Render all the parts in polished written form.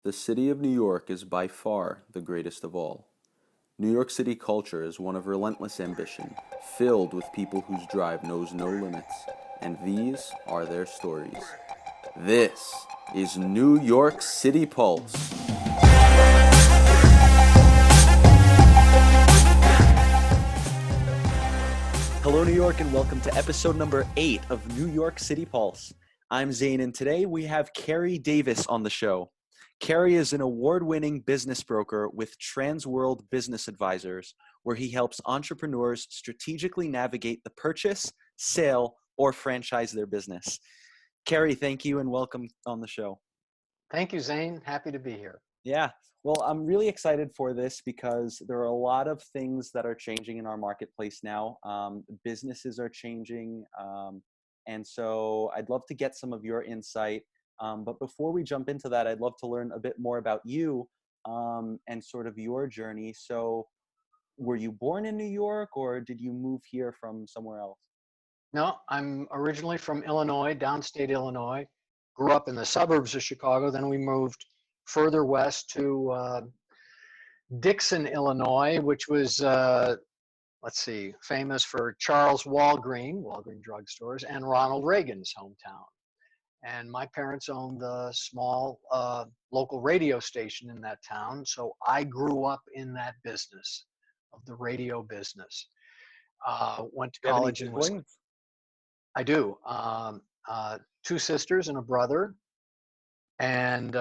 The city of New York is by far the greatest of all. New York City culture is one of relentless ambition, filled with people whose drive knows no limits, and these are their stories. This is New York City Pulse. Hello, New York, and welcome to episode number 8 of New York City Pulse. I'm Zane, and today we have Carey Davis on the show. Carey is an award-winning business broker with Transworld Business Advisors, where he helps entrepreneurs strategically navigate the purchase, sale, or franchise their business. Carey, thank you and welcome on the show. Thank you, Zane. Happy to be here. Yeah, well, I'm really excited for this because there are a lot of things that are changing in our marketplace now. Businesses are changing, and so I'd love to get some of your insight. But before we jump into that, I'd love to learn a bit more about you and sort of your journey. So were you born in New York or did you move here from somewhere else? No, I'm originally from Illinois, downstate Illinois. Grew up in the suburbs of Chicago. Then we moved further west to Dixon, Illinois, which was, famous for Charles Walgreen drugstores, and Ronald Reagan's hometown. And my parents owned a small local radio station in that town. So I grew up in that business of the radio business. Went to Do you have any college in Wisconsin. siblings? I do. Two sisters and a brother. And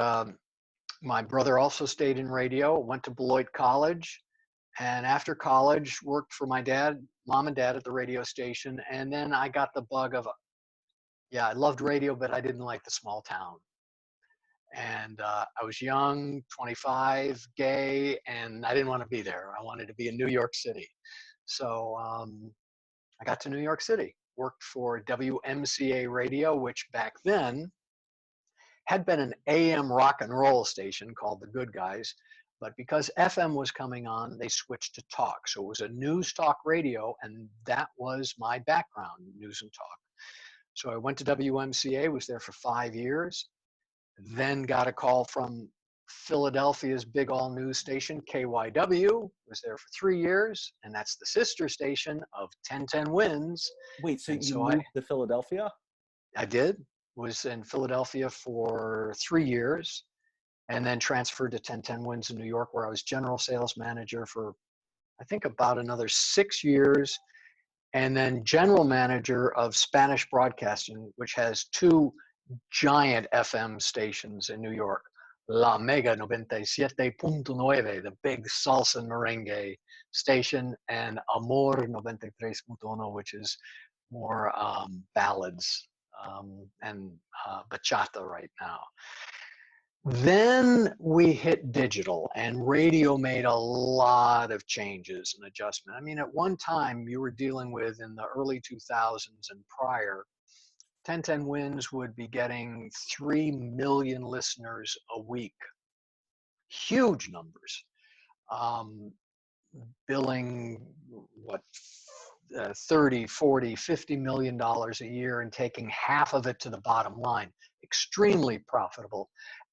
my brother also stayed in radio, went to Beloit College. And after college, worked for my mom and dad at the radio station. And then I got the bug of, I loved radio, but I didn't like the small town. And I was young, 25, gay, and I didn't want to be there. I wanted to be in New York City. So I got to New York City, worked for WMCA Radio, which back then had been an AM rock and roll station called The Good Guys. But because FM was coming on, they switched to talk. So it was a news talk radio, and that was my background, news and talk. So I went to WMCA, was there for 5 years, then got a call from Philadelphia's big all news station, KYW, was there for 3 years, and that's the sister station of 1010 Wins. Wait, so And you so moved to Philadelphia? I did, was in Philadelphia for 3 years, and then transferred to 1010 Wins in New York, where I was general sales manager for, I think, about another 6 years, and then general manager of Spanish Broadcasting, which has two giant FM stations in New York. La Mega 97.9, the big salsa and merengue station, and Amor 93.1, which is more ballads and bachata right now. Then we hit digital, and radio made a lot of changes and adjustment. I mean, at one time you were dealing with, in the early 2000s and prior, 1010 Wins would be getting 3 million listeners a week. Huge numbers. Billing, 30, 40, $50 million a year and taking half of it to the bottom line. Extremely profitable.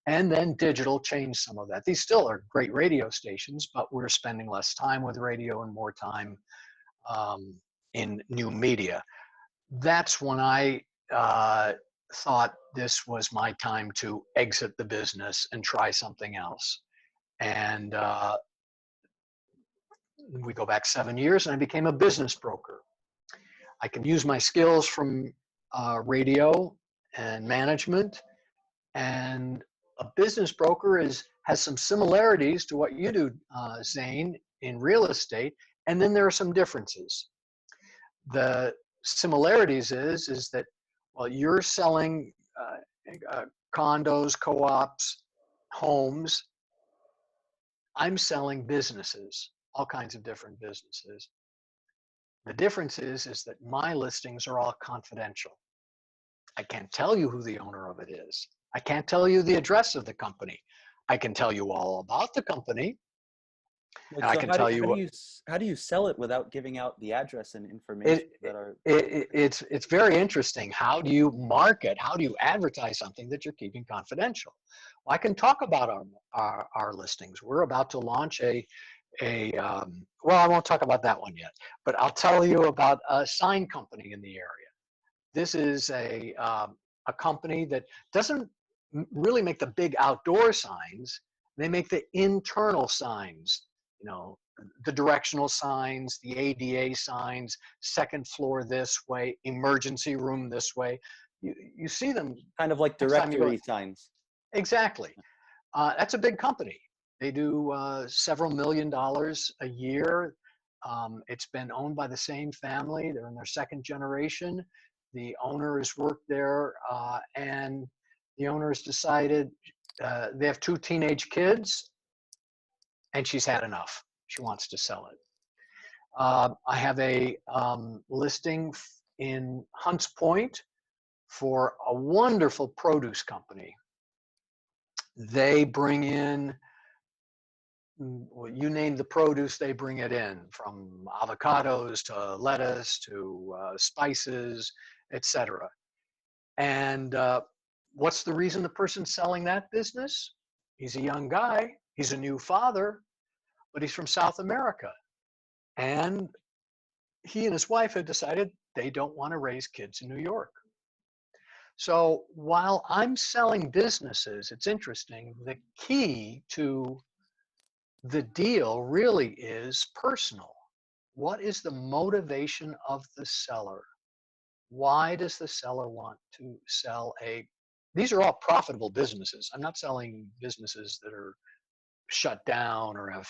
And then digital changed some of that. These still are great radio stations, but we're spending less time with radio and more time in new media. That's when I thought this was my time to exit the business and try something else. And we go back 7 years, and I became a business broker. I can use my skills from radio and management, and a business broker has some similarities to what you do, Zane, in real estate, and then there are some differences. The similarities is that, well, you're selling condos, co-ops, homes. I'm selling businesses, all kinds of different businesses. The difference is that my listings are all confidential. I can't tell you who the owner of it is. I can't tell you the address of the company. I can tell you all about the company. And I can tell you how do you sell it without giving out the address and information It's very interesting. How do you market? How do you advertise something that you're keeping confidential? I can talk about our listings. We're about to launch well, I won't talk about that one yet, but I'll tell you about a sign company in the area. This is a company that doesn't really make the big outdoor signs. They make the internal signs, you know, the directional signs, the ADA signs, second floor this way, emergency room this way. You see them Kind of like next time you go. directory signs. Exactly. That's a big company. They do several $1,000,000 a year. It's been owned by the same family. They're in their second generation. The owner has worked there, and the owner has decided they have 2 teenage kids, and she's had enough. She wants to sell it. I have a listing in Hunts Point for a wonderful produce company. They bring in, well, you name the produce, they bring it in, from avocados to lettuce to spices, etc. And what's the reason the person's selling that business? He's a young guy, he's a new father, but he's from South America. And he and his wife have decided they don't want to raise kids in New York. So while I'm selling businesses, it's interesting, the key to the deal really is personal. What is the motivation of the seller? Why does the seller want to sell these are all profitable businesses. I'm not selling businesses that are shut down or have,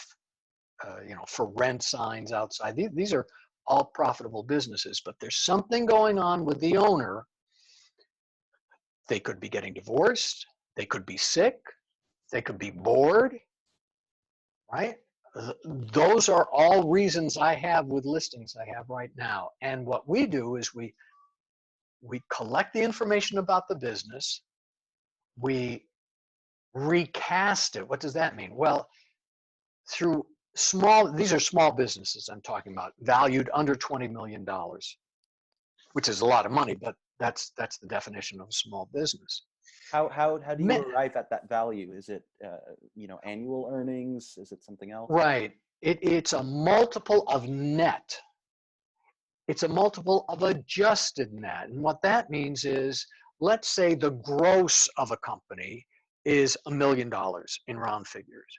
for rent signs outside. These are all profitable businesses, but there's something going on with the owner. They could be getting divorced. They could be sick. They could be bored, right? Those are all reasons I have with listings I have right now. And what we do is we collect the information about the business. We recast it. What does that mean? Well, through these are small businesses I'm talking about, valued under $20 million, which is a lot of money, but that's the definition of a small business. How do you arrive at that value? Is it annual earnings? Is it something else? Right. It's a multiple of net. It's a multiple of adjusted net. And what that means is, let's say the gross of a company is $1 million in round figures,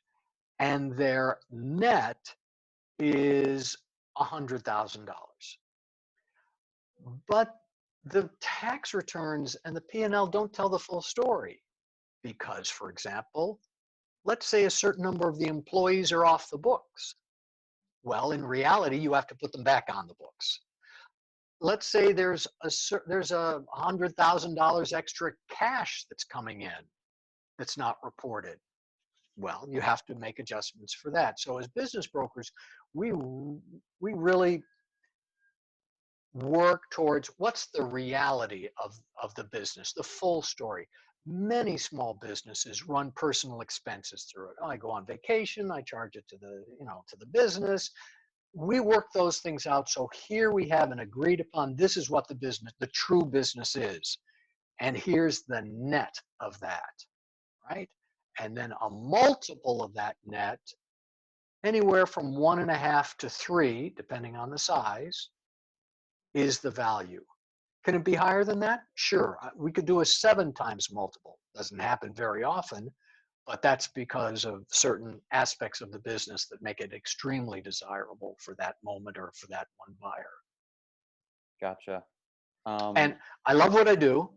and their net is $100,000. But the tax returns and the P&L don't tell the full story because, for example, let's say a certain number of the employees are off the books. Well, in reality, you have to put them back on the books. Let's say there's $100,000 extra cash that's coming in that's not reported. Well, you have to make adjustments for that. So as business brokers, we really work towards what's the reality of the business, the full story. Many small businesses run personal expenses through it. I go on vacation, I charge it to the business. We work those things out. So here we have an agreed upon, this is what the true business is. And here's the net of that, right? And then a multiple of that net, anywhere from 1.5 to 3, depending on the size, is the value. Can it be higher than that? Sure. We could do a 7 times multiple. Doesn't happen very often, but that's because of certain aspects of the business that make it extremely desirable for that moment or for that one buyer. Gotcha. And I love what I do.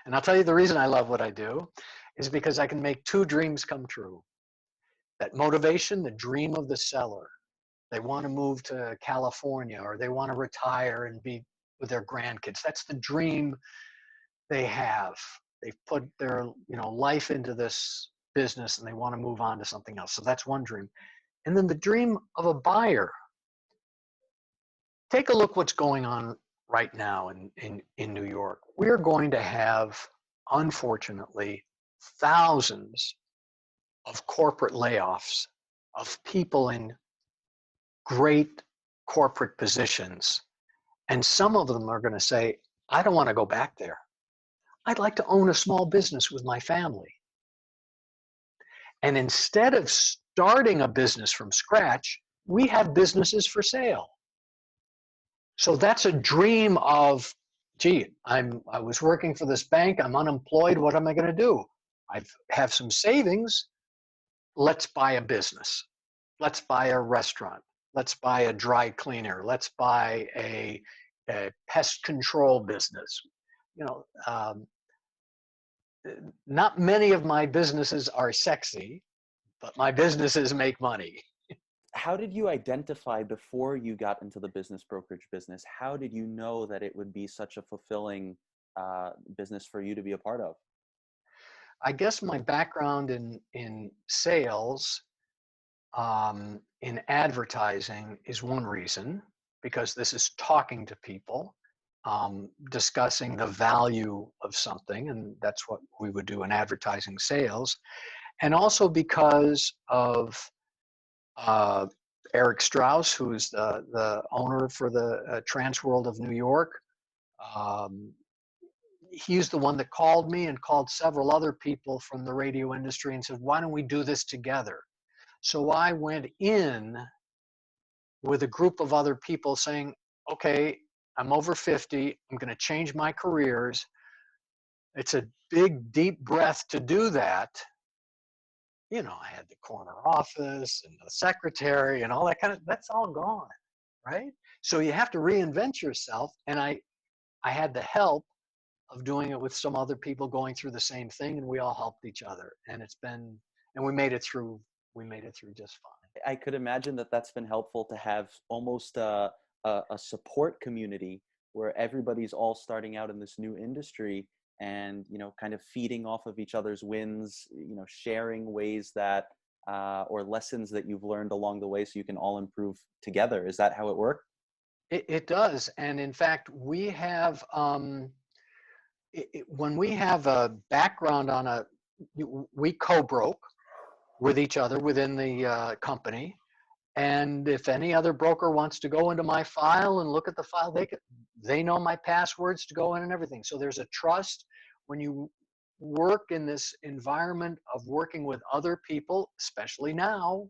And I'll tell you the reason I love what I do is because I can make 2 dreams come true. That motivation, the dream of the seller. They want to move to California, or they want to retire and be with their grandkids. That's the dream they have. They've put their life into this business and they want to move on to something else. So that's one dream. And then the dream of a buyer. Take a look what's going on right now in New York. We're going to have, unfortunately, thousands of corporate layoffs of people in great corporate positions. And some of them are going to say, I don't want to go back there. I'd like to own a small business with my family. And instead of starting a business from scratch, we have businesses for sale. So that's a dream of, gee, I was working for this bank, I'm unemployed, what am I going to do? I have some savings, let's buy a business. Let's buy a restaurant. Let's buy a dry cleaner. Let's buy a pest control business. You know, not many of my businesses are sexy, but my businesses make money. How did you identify before you got into the business brokerage business? How did you know that it would be such a fulfilling business for you to be a part of? I guess my background in sales, in advertising is one reason, because this is talking to people, discussing the value of something, and that's what we would do in advertising sales. And also because of uh, Eric Strauss, who is the owner for the Transworld of New York. Um, he's the one that called me and called several other people from the radio industry and said, why don't we do this together? So I went in with a group of other people saying, okay, I'm over 50. I'm going to change my careers. It's a big, deep breath to do that. You know, I had the corner office and the secretary and all that kind of, that's all gone, right? So you have to reinvent yourself. And I had the help of doing it with some other people going through the same thing, and we all helped each other. And it's been, and we made it through just fine. I could imagine that that's been helpful to have almost a support community where everybody's all starting out in this new industry and, you know, kind of feeding off of each other's wins, you know, sharing ways that, or lessons that you've learned along the way so you can all improve together. Is that how it worked? It does. And in fact, we have, when we have a background on we co-broke with each other within the company. And if any other broker wants to go into my file and look at the file, they know my passwords to go in and everything. So there's a trust when you work in this environment of working with other people, especially now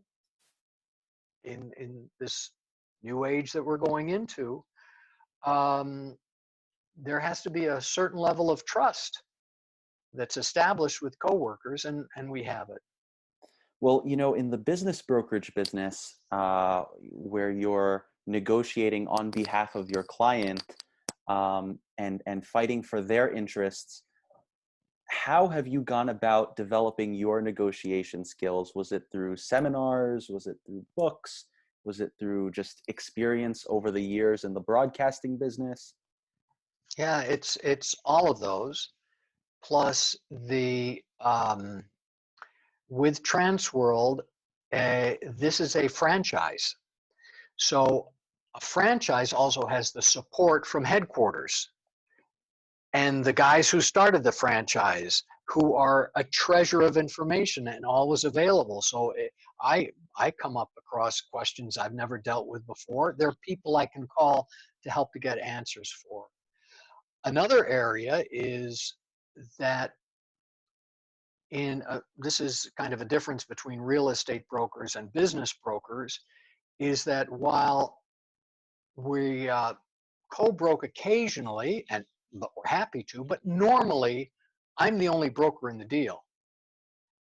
in this new age that we're going into. There has to be a certain level of trust that's established with coworkers, and we have it. Well, you know, in the business brokerage business, where you're negotiating on behalf of your client, and fighting for their interests, how have you gone about developing your negotiation skills? Was it through seminars? Was it through books? Was it through just experience over the years in the broadcasting business? Yeah, it's all of those, plus the with Transworld, this is a franchise. So a franchise also has the support from headquarters and the guys who started the franchise, who are a treasure of information and always available. So I come up across questions I've never dealt with before. There are people I can call to help to get answers for. Another area is that this is kind of a difference between real estate brokers and business brokers, is that while we co-broke occasionally, but we're happy to, but normally I'm the only broker in the deal.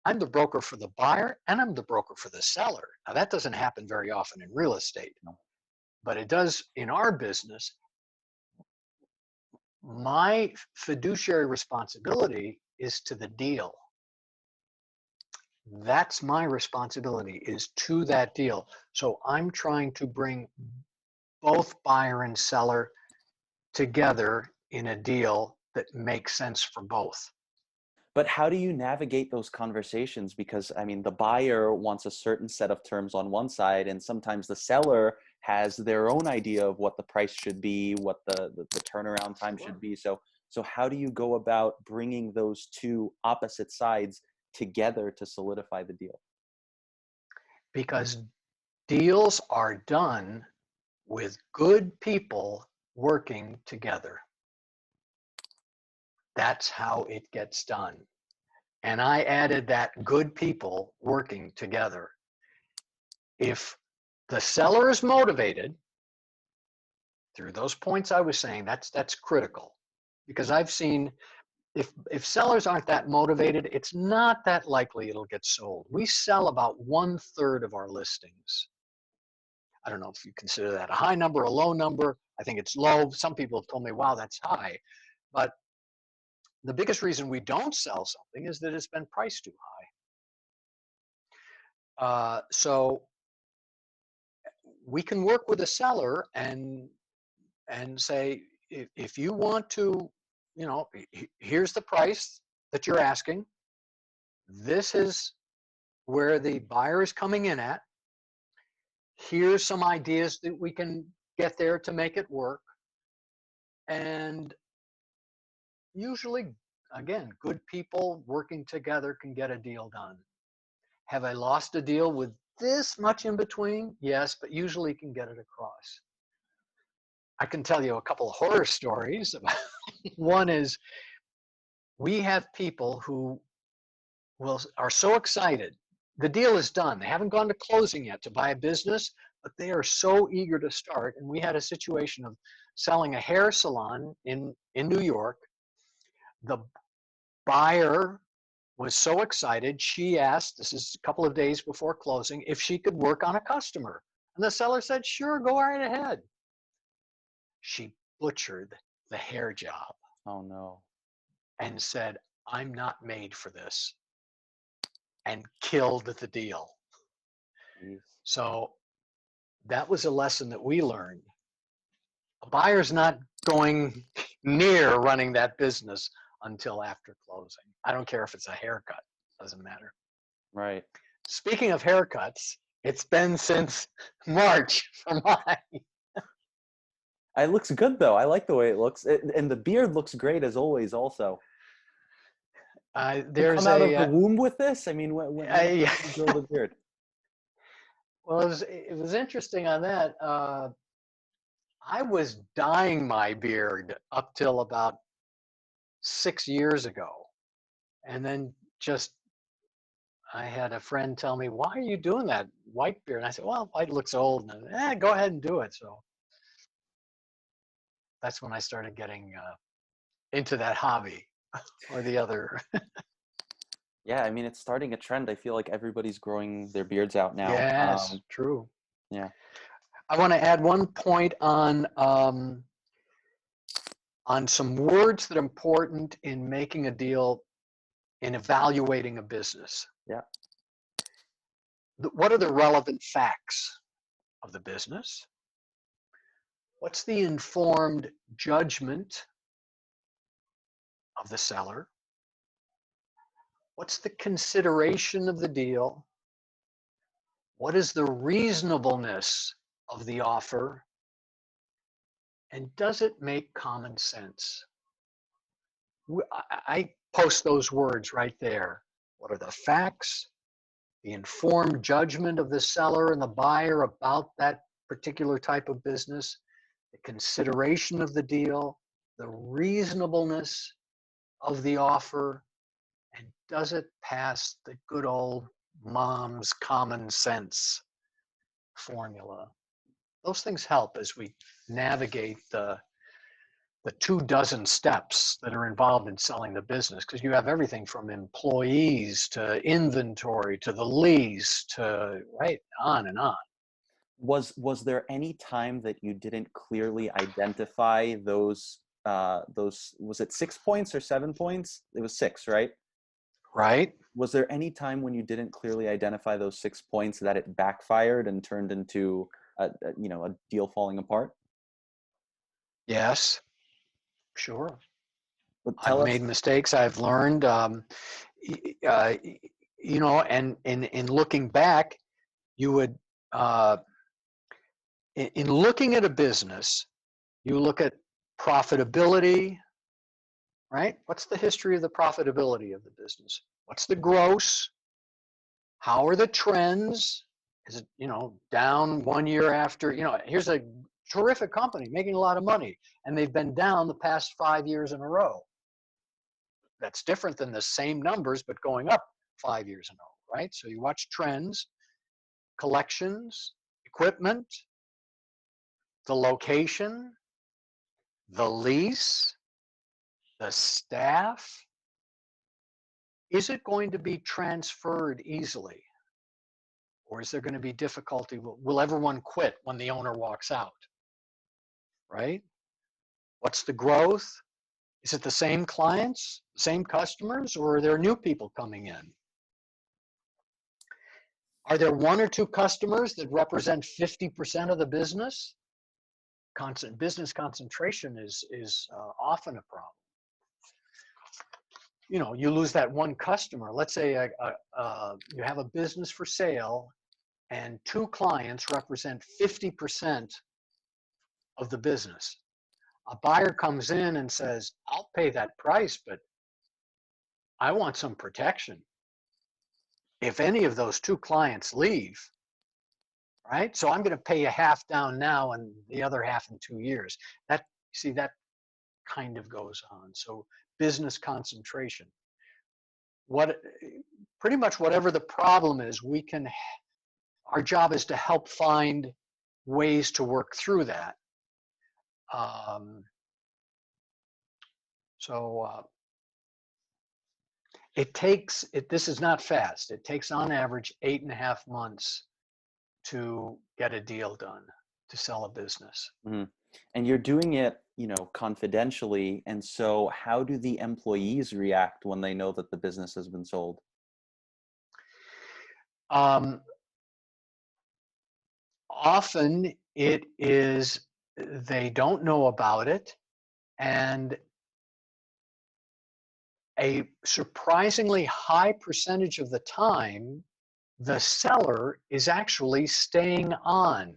I'm the broker for the buyer and I'm the broker for the seller. Now that doesn't happen very often in real estate, but it does in our business. My fiduciary responsibility is to the deal. That's my responsibility, is to that deal. So I'm trying to bring both buyer and seller together in a deal that makes sense for both. But how do you navigate those conversations? Because I mean, the buyer wants a certain set of terms on one side, and sometimes the seller has their own idea of what the price should be, what the turnaround time should be. So how do you go about bringing those two opposite sides together to solidify the deal? Because deals are done with good people working together. That's how it gets done. and I added that good people working together. If the seller is motivated through those points I was saying, that's critical, because I've seen if sellers aren't that motivated, it's not that likely it'll get sold. We sell about 1/3 of our listings. I don't know if you consider that a high number, a low number. I think it's low. Some people have told me, wow, that's high. But the biggest reason we don't sell something is that it's been priced too high. So we can work with a seller and say, if you want to, here's the price that you're asking. This is where the buyer is coming in at. Here's some ideas that we can get there to make it work. And usually, again, good people working together can get a deal done. Have I lost a deal with this much in between? Yes, but usually can get it across. I can tell you a couple of horror stories. One is, we have people who are so excited. The deal is done. They haven't gone to closing yet to buy a business, but they are so eager to start. And we had a situation of selling a hair salon in New York. The buyer was so excited, she asked, this is a couple of days before closing, if she could work on a customer. And the seller said, sure, go right ahead. She butchered the hair job. Oh, no. And said, I'm not made for this. And killed the deal. Jeez. So that was a lesson that we learned. A buyer's not going near running that business until after closing. I don't care if it's a haircut, doesn't matter. Right. Speaking of haircuts, it's been since March for mine. It looks good though. I like the way it looks, and the beard looks great as always. Also, There's come out of the womb with this. I mean, when did you grow the beard? Well, it was interesting on that. I was dyeing my beard up till about 6 years ago, and then I had a friend tell me, "Why are you doing that white beard?" And I said, "Well, white looks old." And go ahead and do it. So that's when I started getting into that hobby or the other. Yeah, I mean, it's starting a trend. I feel like everybody's growing their beards out now. Yes, true. Yeah. I want to add one point on some words that are important in making a deal, in evaluating a business. Yeah. What are the relevant facts of the business? What's the informed judgment of the seller? What's the consideration of the deal? What is the reasonableness of the offer? And does it make common sense? I post those words right there. What are the facts? The informed judgment of the seller and the buyer about that particular type of business, the consideration of the deal, the reasonableness of the offer, and does it pass the good old mom's common sense formula? Those things help as we navigate the 24 steps that are involved in selling the business, because you have everything from employees to inventory to the lease to right on and on. Was there any time that you didn't clearly identify those was it 6 points or 7 points? It was 6, right? Right. Was there any time when you didn't clearly identify those 6 points that it backfired and turned into a deal falling apart? Yes, sure. But I've made mistakes. I've learned, and in looking back, you would, in looking at a business, you look at profitability, right? What's the history of the profitability of the business? What's the gross? How are the trends? Is it, down 1 year after, here's a terrific company making a lot of money, and they've been down the past 5 years in a row. That's different than the same numbers, but going up 5 years in a row, right? So you watch trends, collections, equipment, the location, the lease, the staff. Is it going to be transferred easily? Or is there going to be difficulty? Will everyone quit when the owner walks out? Right? What's the growth? Is it the same clients, same customers, or are there new people coming in? Are there one or two customers that represent 50% of the business? Business concentration is often a problem. You know, you lose that one customer. Let's say you have a business for sale and two clients represent 50% of the business. A buyer comes in and says, I'll pay that price, but I want some protection. If any of those two clients leave, right? So I'm going to pay you half down now and the other half in 2 years. That, see, that kind of goes on. So business concentration. Pretty much whatever the problem is, our job is to help find ways to work through that. This is not fast. It takes on average 8.5 months to get a deal done, to sell a business. Mm-hmm. And you're doing it, confidentially. And so how do the employees react when they know that the business has been sold? Often it is, they don't know about it, and a surprisingly high percentage of the time, the seller is actually staying on.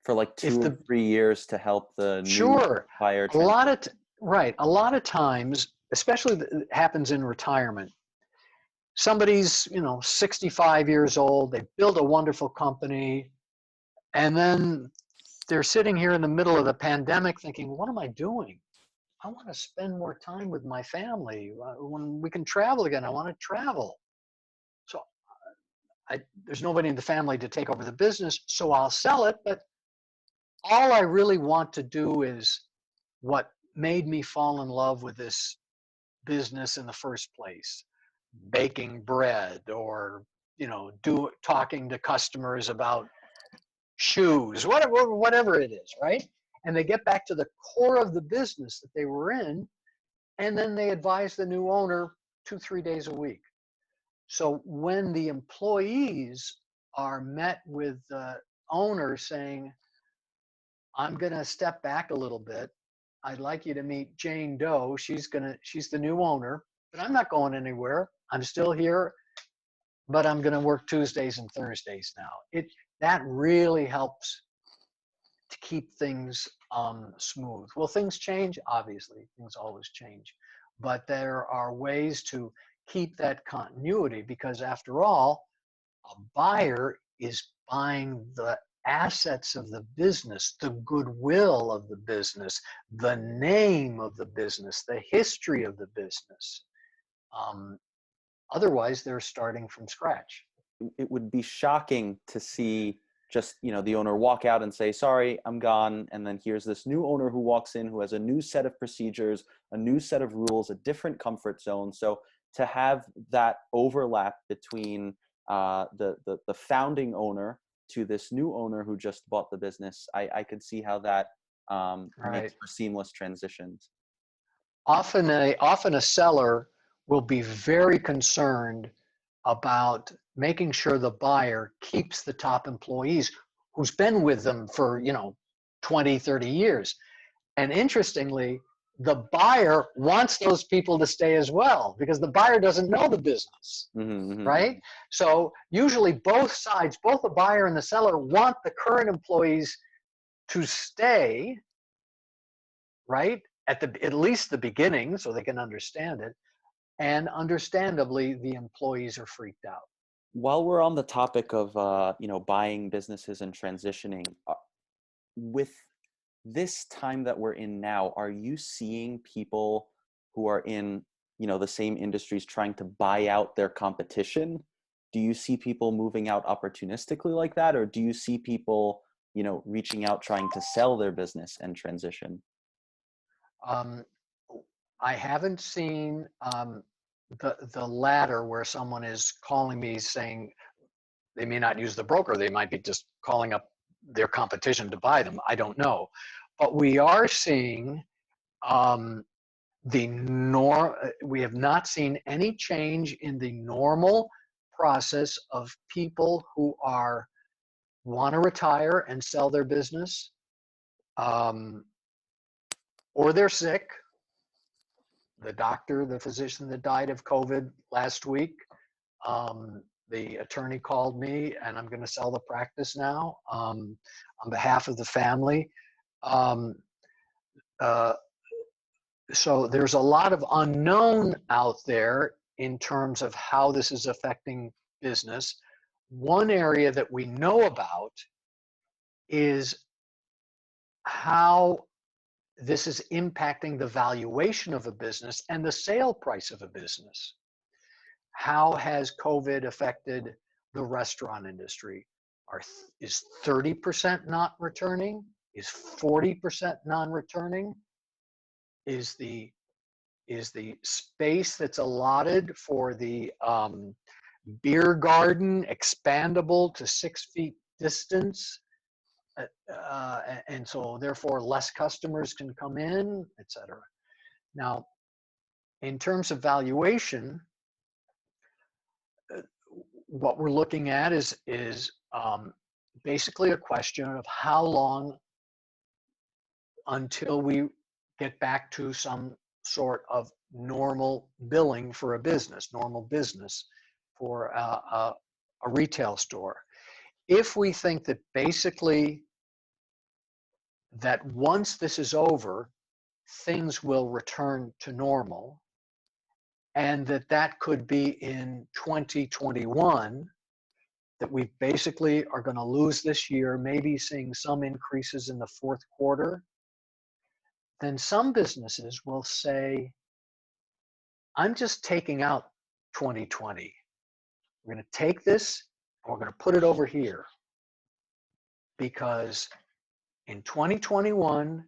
For like 2 or 3 years to help the new buyer. A lot of times, especially it happens in retirement. Somebody's 65 years old, they build a wonderful company, and then they're sitting here in the middle of the pandemic thinking, what am I doing? I want to spend more time with my family. When we can travel again, I want to travel. So there's nobody in the family to take over the business, so I'll sell it, but all I really want to do is what made me fall in love with this business in the first place. Baking bread, or talking to customers about shoes, whatever it is, right? And they get back to the core of the business that they were in, and then they advise the new owner 2-3 days a week. So when the employees are met with the owner saying, I'm going to step back a little bit. I'd like you to meet Jane Doe. She's the new owner, but I'm not going anywhere. I'm still here, but I'm going to work Tuesdays and Thursdays now. That really helps to keep things smooth. Will things change? Obviously, things always change, but there are ways to keep that continuity, because after all, a buyer is buying the assets of the business, the goodwill of the business, the name of the business, the history of the business. Otherwise, they're starting from scratch. It would be shocking to see just, the owner walk out and say, sorry, I'm gone. And then here's this new owner who walks in, who has a new set of procedures, a new set of rules, a different comfort zone. So to have that overlap between the founding owner to this new owner who just bought the business, I could see how that makes for seamless transitions. Often a seller will be very concerned about making sure the buyer keeps the top employees who's been with them for 20, 30 years. And interestingly, the buyer wants those people to stay as well, because the buyer doesn't know the business, right? So usually both sides, both the buyer and the seller, want the current employees to stay, right? At least the beginning, so they can understand it. And understandably, the employees are freaked out. While we're on the topic of buying businesses and transitioning, with this time that we're in now, are you seeing people who are in, the same industries trying to buy out their competition? Do you see people moving out opportunistically like that? Or do you see people, reaching out, trying to sell their business and transition? Um, I haven't seen the latter where someone is calling me saying they may not use the broker. They might be just calling up their competition to buy them. I don't know. But we are seeing um, we have not seen any change in the normal process of people who want to retire and sell their business, um, or they're sick. The doctor, the physician that died of COVID last week, the attorney called me, and I'm going to sell the practice now on behalf of the family. Um, uh, so there's a lot of unknown out there in terms of how this is affecting business. One area that we know about is how this is impacting the valuation of a business and the sale price of a business. How has COVID affected the restaurant industry? Is 30% not returning? Is 40% non-returning? Is the space that's allotted for the beer garden expandable to 6 feet distance? And so therefore less customers can come in, et cetera. Now, in terms of valuation, what we're looking at is basically a question of how long until we get back to some sort of normal billing for a business, normal business for a retail store. If we think that basically that once this is over, things will return to normal, and that could be in 2021, that we basically are going to lose this year, maybe seeing some increases in the fourth quarter, then some businesses will say, I'm just taking out 2020. We're going to take this and we're going to put it over here, because in 2021,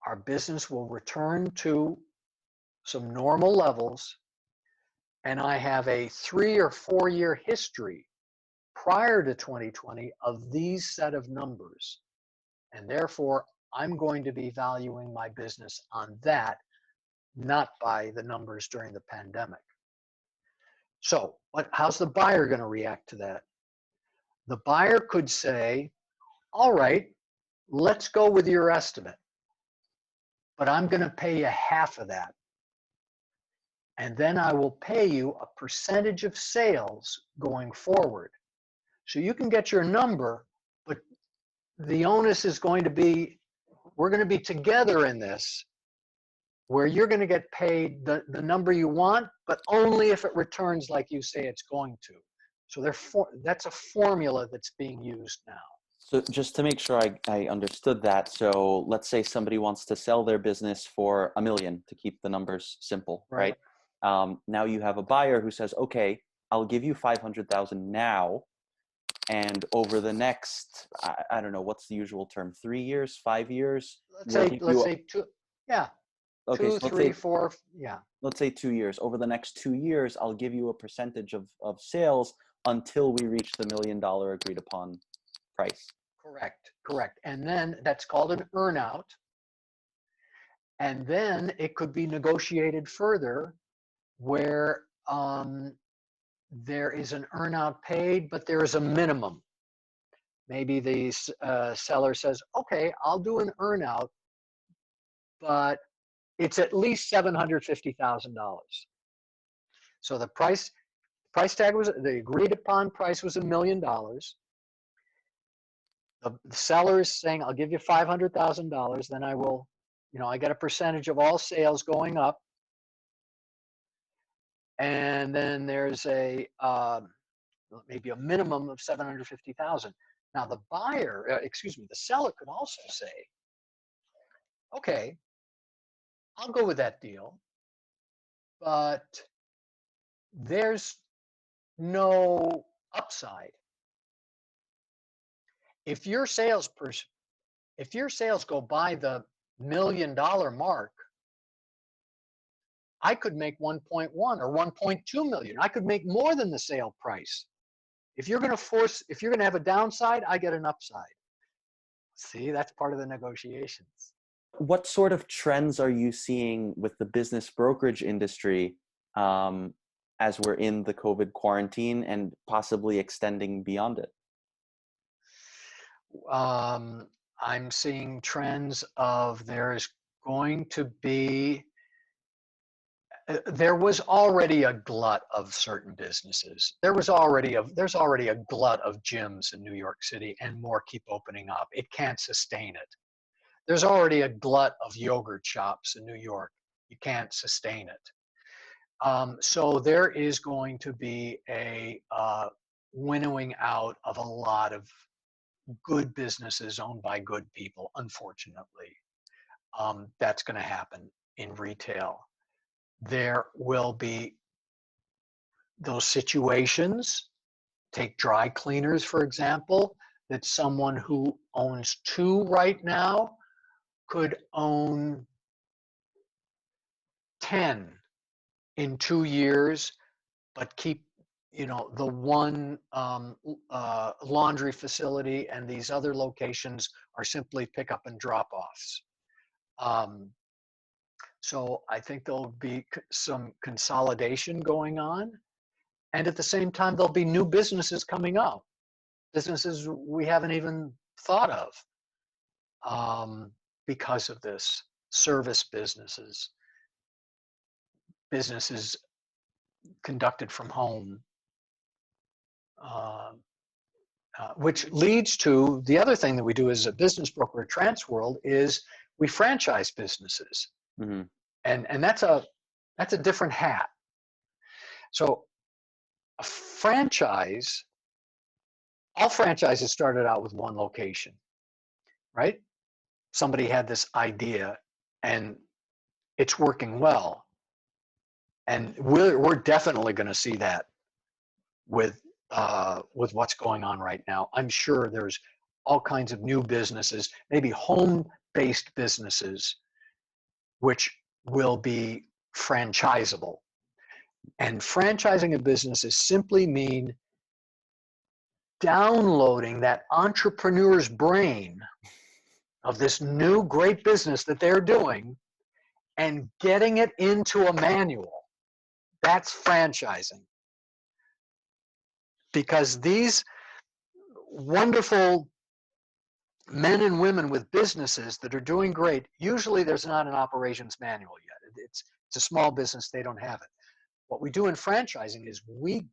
our business will return to some normal levels. And I have a 3 or 4 year history prior to 2020 of these set of numbers. And therefore, I'm going to be valuing my business on that, not by the numbers during the pandemic. So how's the buyer going to react to that? The buyer could say, all right, let's go with your estimate, but I'm going to pay you half of that. And then I will pay you a percentage of sales going forward. So you can get your number, but the onus is going to be, we're going to be together in this, where you're going to get paid the number you want, but only if it returns like you say it's going to. So that's a formula that's being used now. So just to make sure I understood that, so let's say somebody wants to sell their business for $1 million, to keep the numbers simple, right? Now you have a buyer who says, okay, I'll give you 500,000 now, and over the next, I don't know, what's the usual term, 3 years, 5 years? Let's say 2, yeah. Okay, 2, 3, 4, yeah. Let's say 2 years. Over the next 2 years, I'll give you a percentage of sales until we reach the $1 million agreed upon price. Correct. And then that's called an earnout. And then it could be negotiated further, where there is an earnout paid, but there is a minimum. Maybe the seller says, okay, I'll do an earnout, but it's at least $750,000. So the price tag was, the agreed upon price was $1 million. The seller is saying, I'll give you $500,000, then I will, I get a percentage of all sales going up. And then there's maybe a minimum of 750,000. Now the seller could also say, okay, I'll go with that deal, but there's no upside. If your if your sales go by the $1 million mark, I could make 1.1 or 1.2 million. I could make more than the sale price. If you're going to have a downside, I get an upside. See, that's part of the negotiations. What sort of trends are you seeing with the business brokerage industry um, as we're in the COVID quarantine and possibly extending beyond it? I'm seeing trends of there's going to be there was already a glut of certain businesses. There's already a glut of gyms in New York City, and more keep opening up. It can't sustain it. There's already a glut of yogurt shops in New York. You can't sustain it. So there is going to be a winnowing out of a lot of good businesses owned by good people, unfortunately. That's going to happen in retail. There will be those situations. Take dry cleaners, for example, that someone who owns 2 right now could own 10 in 2 years, but keep, the one laundry facility, and these other locations are simply pickup and drop offs. So I think there'll be some consolidation going on. And at the same time, there'll be new businesses coming up, businesses we haven't even thought of because of this. Service businesses, businesses conducted from home, uh, which leads to the other thing that we do as a business broker at Transworld is we franchise businesses. Mm-hmm. And that's a different hat. So a franchise, all franchises started out with one location, right? Somebody had this idea and it's working well. And we're definitely going to see that with what's going on right now. I'm sure there's all kinds of new businesses, maybe home-based businesses, which will be franchisable. And franchising a business is simply mean downloading that entrepreneur's brain of this new great business that they're doing and getting it into a manual. That's franchising. Because these wonderful men and women with businesses that are doing great, usually there's not an operations manual yet. It's a small business, they don't have it. What we do in franchising is we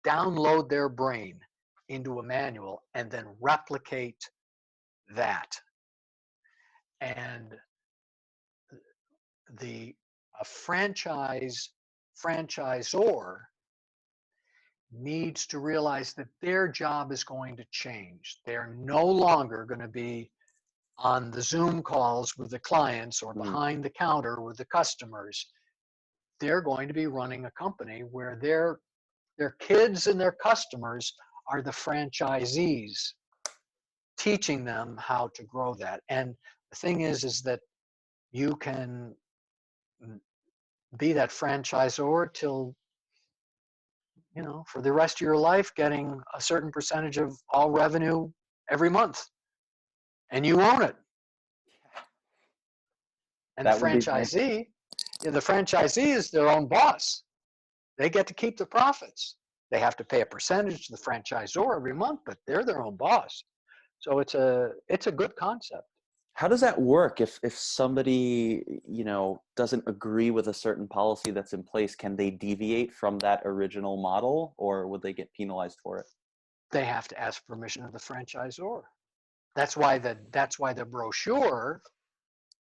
download their brain into a manual and then replicate that. And a franchisor needs to realize that their job is going to change. They're no longer going to be on the Zoom calls with the clients or behind the counter with the customers. They're going to be running a company where their kids and their customers are the franchisees, teaching them how to grow that. And the thing is that you can be that franchisor till, for the rest of your life, getting a certain percentage of all revenue every month, and you own it. And That would be nice. the franchisee is their own boss. They get to keep the profits. They have to pay a percentage to the franchisor every month, but they're their own boss. So it's a good concept. How does that work if somebody, doesn't agree with a certain policy that's in place? Can they deviate from that original model, or would they get penalized for it? They have to ask permission of the franchisor. That's why the brochure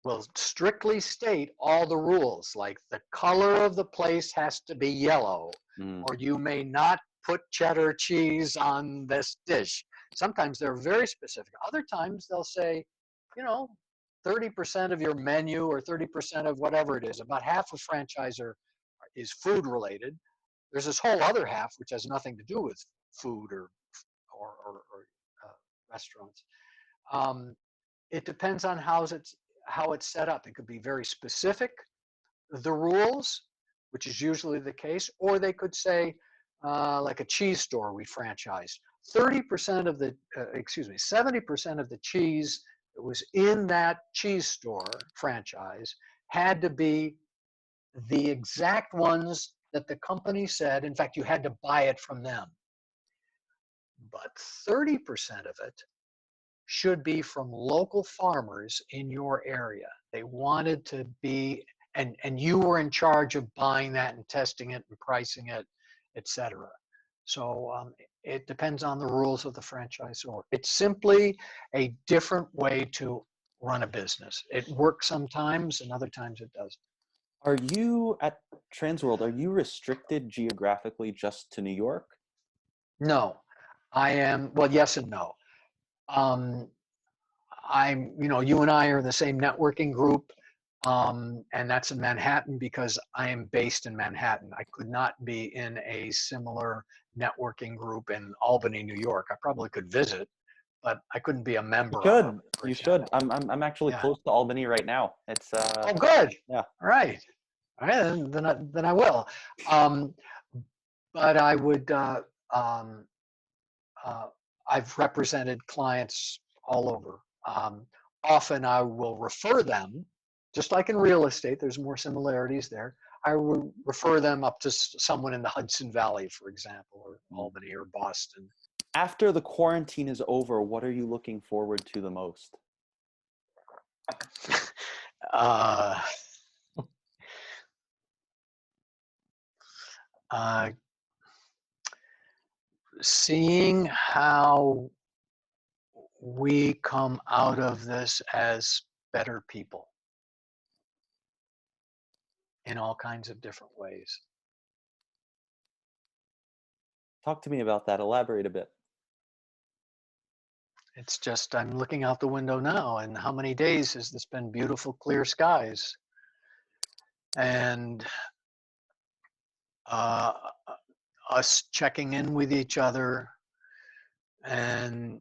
will strictly state all the rules, like the color of the place has to be yellow, or you may not put cheddar cheese on this dish. Sometimes they're very specific. Other times they'll say, 30% of your menu or 30% of whatever it is. About half of franchisor is food related. There's this whole other half which has nothing to do with food or restaurants. It depends on how it's set up. It could be very specific, the rules, which is usually the case, or they could say, like a cheese store we franchised. 30% of the, 70% of the cheese that was in that cheese store franchise had to be the exact ones that the company said. In fact, you had to buy it from them. But 30% of it should be from local farmers in your area. They wanted to be, and you were in charge of buying that and testing it and pricing it, etc. So it depends on the rules of the franchisor. It's simply a different way to run a business. It works sometimes and other times it doesn't. Are you at Transworld, are you restricted geographically just to New York? No, I am, well, yes and no. You and I are in the same networking group, and that's in Manhattan because I am based in Manhattan. I could not be in a similar networking group in Albany, New York. I probably could visit, but I couldn't be a member of them. You should. I'm actually close to Albany right now. It's oh, good. Yeah. All right. All right, then I will. But I would. I've represented clients all over. Often I will refer them, just like in real estate, there's more similarities there. I will refer them up to someone in the Hudson Valley, for example, or Albany or Boston. After the quarantine is over, what are you looking forward to the most? Seeing how we come out of this as better people in all kinds of different ways. Talk to me about that. Elaborate a bit. It's just, I'm looking out the window now, and how many days has this been beautiful, clear skies? And us checking in with each other. And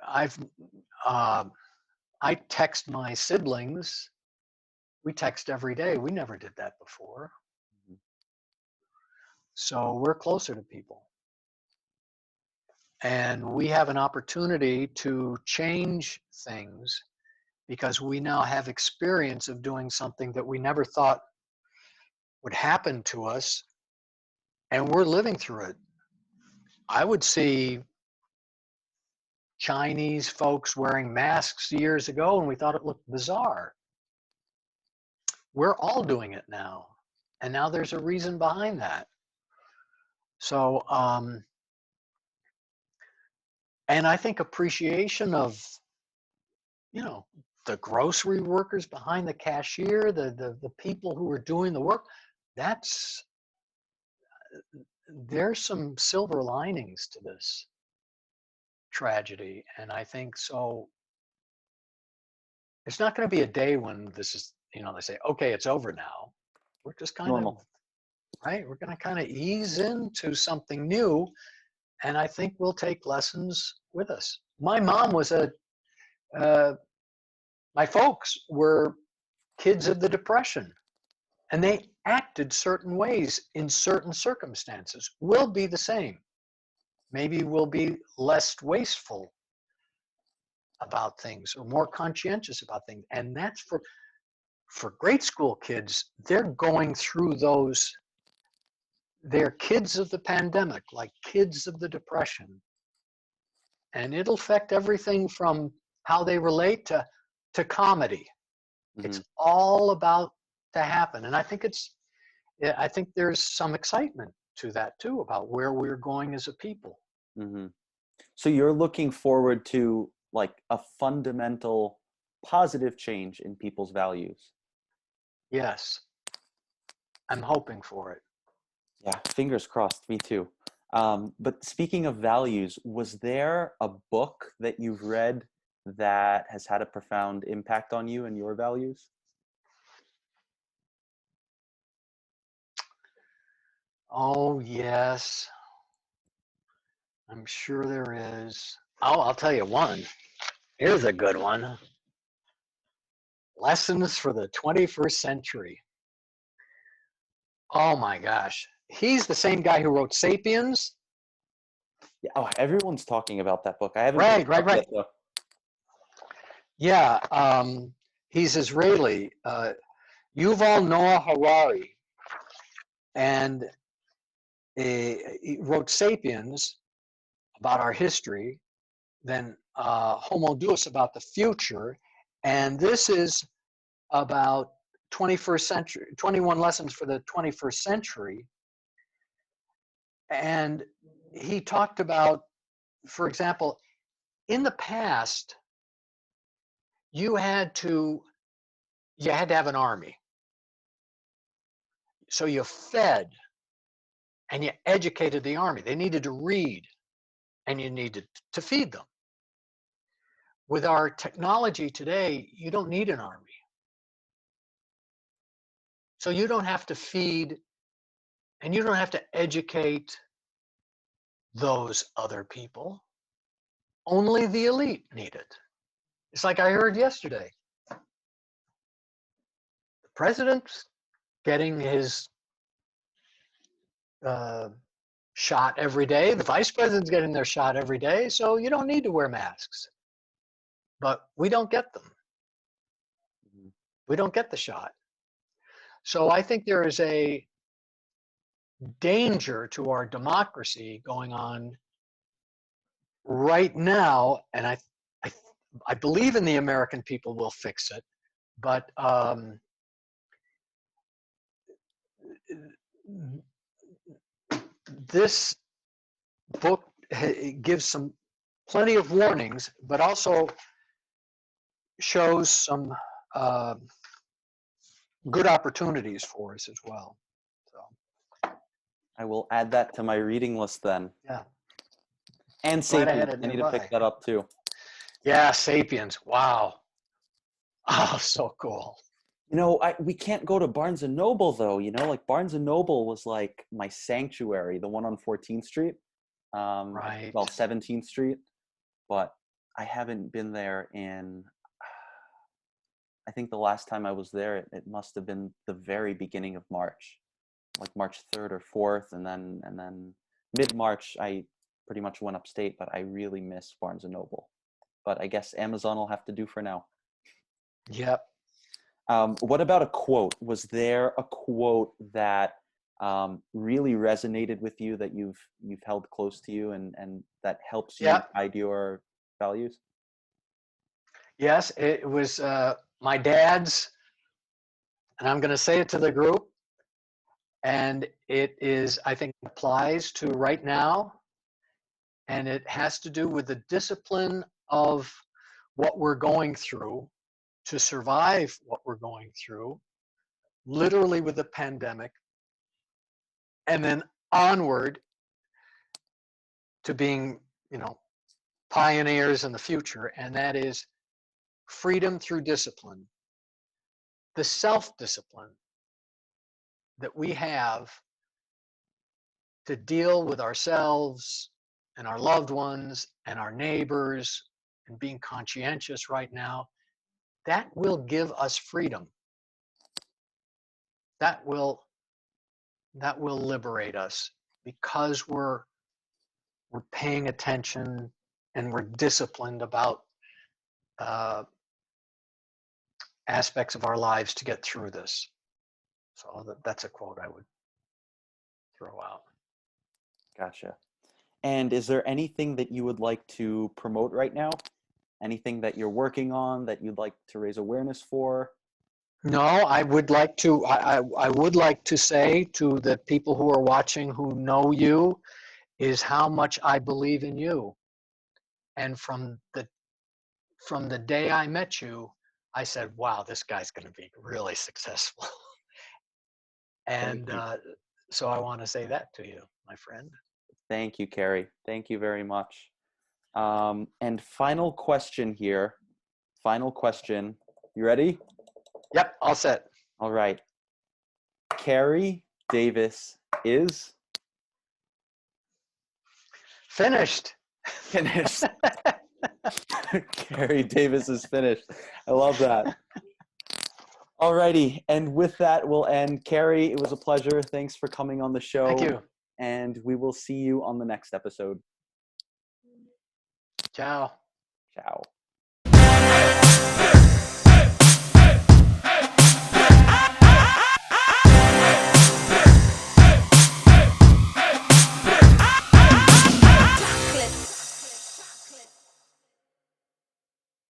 I text my siblings. We text every day. We never did that before. So we're closer to people. And we have an opportunity to change things because we now have experience of doing something that we never thought would happen to us, and we're living through it. I would see Chinese folks wearing masks years ago and we thought it looked bizarre. We're all doing it now, and now there's a reason behind that. So, and I think appreciation of, the grocery workers behind the cashier, the people who are doing the work, there's some silver linings to this tragedy. And I think so. It's not going to be a day when this is, they say, okay, it's over now. We're just kind of, right? We're going to kind of ease into something new. And I think we'll take lessons with us. My mom was my folks were kids of the Depression, and they acted certain ways in certain circumstances. We'll be the same. Maybe we'll be less wasteful about things or more conscientious about things. And that's for grade school kids. They're going through those. They're kids of the pandemic, like kids of the Depression. And it'll affect everything from how they relate to comedy. Mm-hmm. It's all about to happen. And I think there's some excitement to that too, about where we're going as a people. Mm-hmm. So you're looking forward to like a fundamental positive change in people's values? Yes. I'm hoping for it. Yeah, fingers crossed, me too. But speaking of values, was there a book that you've read that has had a profound impact on you and your values? Oh, yes. I'm sure there is. Oh, I'll tell you one. Here's a good one. Lessons for the 21st Century. Oh my gosh. He's the same guy who wrote Sapiens. Yeah. Oh, everyone's talking about that book. I haven't picked Right, it right, up yet, right. though. Yeah, he's Israeli. Yuval Noah Harari. And he wrote Sapiens about our history, then Homo Deus about the future. And this is about 21st century, 21 lessons for the 21st century. And he talked about, for example, in the past, you had to have an army. So you fed and you educated the army. They needed to read and you needed to feed them. With our technology today, you don't need an army. So you don't have to feed and you don't have to educate those other people. Only the elite need it. It's like I heard yesterday. The president's getting his shot every day. The vice president's getting their shot every day. So you don't need to wear masks. But we don't get them. We don't get the shot. So I think there is a danger to our democracy going on right now, and I believe in the American people will fix it, but this book gives some plenty of warnings, but also shows some good opportunities for us as well. So I will add that to my reading list then. yeah, And glad I had Sapiens. it I need to pick nearby. that up too. Yeah, Sapiens. Wow. Oh, so cool. You know, we can't go to Barnes and Noble though. You know, like Barnes and Noble was like my sanctuary, the one on 14th Street, Right. well 17th Street. But I haven't been there in. I think the last time I was there, it must have been the very beginning of March, like March 3rd or 4th, and then mid-March I pretty much went upstate. But I really miss Barnes and Noble. But I guess Amazon will have to do for now. Yep. What about a quote? Was there a quote that really resonated with you that you've held close to you and that helps you Yep. guide your values? Yes, it was my dad's, and I'm going to say it to the group, and it is, I think, applies to right now, and it has to do with the discipline of what we're going through to survive what we're going through, literally with the pandemic, and then onward to being, pioneers in the future, and that is freedom through discipline, the self-discipline that we have to deal with ourselves and our loved ones and our neighbors and being conscientious right now, that will give us freedom. That will liberate us because we're paying attention and we're disciplined about aspects of our lives to get through this. So that's a quote I would throw out. Gotcha. And is there anything that you would like to promote right now? Anything that you're working on that you'd like to raise awareness for? No, I would like to. I would like to say to the people who are watching who know you, is how much I believe in you. And from the day I met you, I said, "Wow, this guy's going to be really successful." Thank And you. so I want to say that to you, my friend. Thank you, Carey. Thank you very much. And final question here. Final question. You ready? Yep, all set. All right. Carey Davis is Finished. finished. Carey Davis is finished. I love that. All righty. And with that, we'll end. Carey, it was a pleasure. Thanks for coming on the show. Thank you. And we will see you on the next episode. Ciao. Ciao.